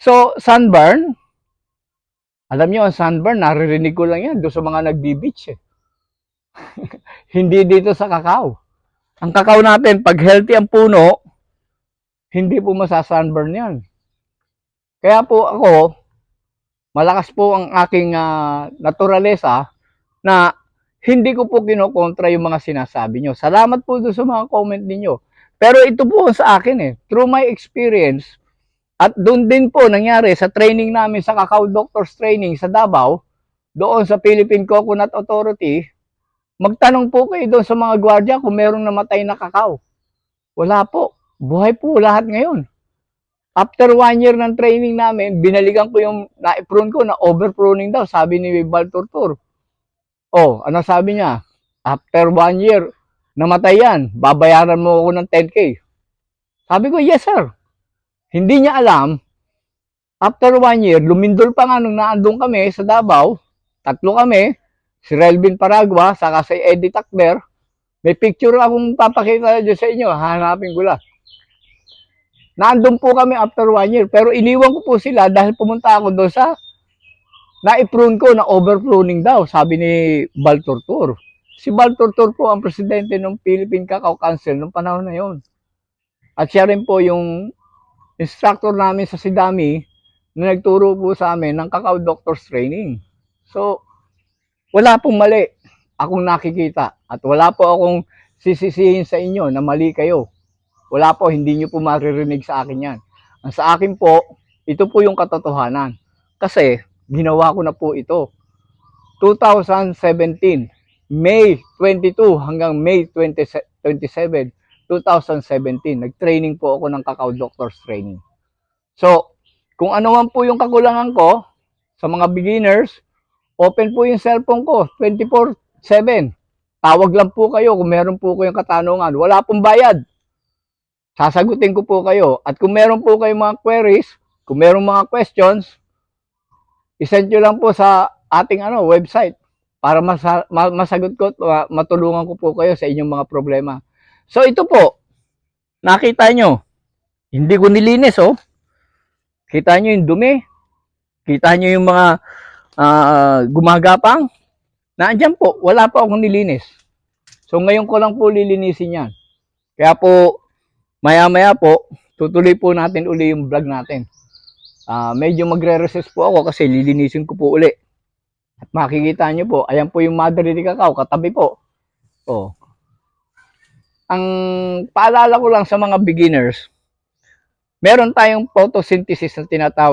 So, sunburn, alam niyo ang sunburn, naririnig ko lang yan doon sa mga nagbi-beach. Hindi dito sa kakao. Ang kakao natin, pag healthy ang puno, hindi po masasunburn yan. Kaya po ako, malakas po ang aking naturalesa na hindi ko po kinokontra yung mga sinasabi nyo. Salamat po doon sa mga comment ninyo. Pero ito po sa akin through my experience, at doon din po nangyari sa training namin sa Cacao Doctors Training sa Davao, doon sa Philippine Coconut Authority, magtanong po kayo doon sa mga gwardiya kung merong namatay na kakao. Wala po. Buhay po lahat ngayon. After 1 year ng training namin, binalikan ko yung na-prune ko na over-pruning daw, sabi ni Val Turtur. Oh, ano sabi niya? After 1 year, namatay yan, babayaran mo ako ng 10K. Sabi ko, yes sir. Hindi niya alam, after 1 year, lumindol pa nga nung naandun kami sa Davao, 3 kami, si Relvin Paragua, saka si Eddie Takber. May picture akong papakita dyan sa inyo, hanapin ko lang. Naandun po kami after 1 year, pero iniwan ko po sila dahil pumunta ako doon sa na-prune ko na over-pruning daw, sabi ni Val Turtur. Si Val Turtur po ang presidente ng Philippine Cacao Council noong panahon na yon. At siya rin po yung instructor namin sa Sidami na nagturo po sa amin ng Cacao Doctors Training. So, wala pong mali akong nakikita at wala po akong sisisihin sa inyo na mali kayo. Wala po, hindi nyo po maririnig sa akin yan. Ang sa akin po, ito po yung katotohanan. Kasi, ginawa ko na po ito. 2017, May 22 hanggang May 27, 2017, nag-training po ako ng Cacao Doctors Training. So, kung ano man po yung kakulangan ko sa mga beginners, open po yung cellphone ko, 24/7. Tawag lang po kayo kung meron po kayong katanungan. Wala pong bayad. Sasagutin ko po kayo. At kung meron po kayong mga queries, kung meron mga questions, isend nyo lang po sa ating website para masagot ko, matulungan ko po kayo sa inyong mga problema. So ito po, nakita nyo, hindi ko nilinis Kita nyo yung dumi, kita nyo yung mga gumagapang, naandyan po, wala pa akong nilinis. So ngayon ko lang po lilinisin yan. Kaya po, maya-maya po, tutuloy po natin uli yung vlog natin. Medyo magre-recess po ako kasi lilinisin ko po uli. At makikita nyo po, ayan po yung Madre de Cacao, katabi po. Oh. Ang paalala ko lang sa mga beginners, meron tayong photosynthesis na tinatawag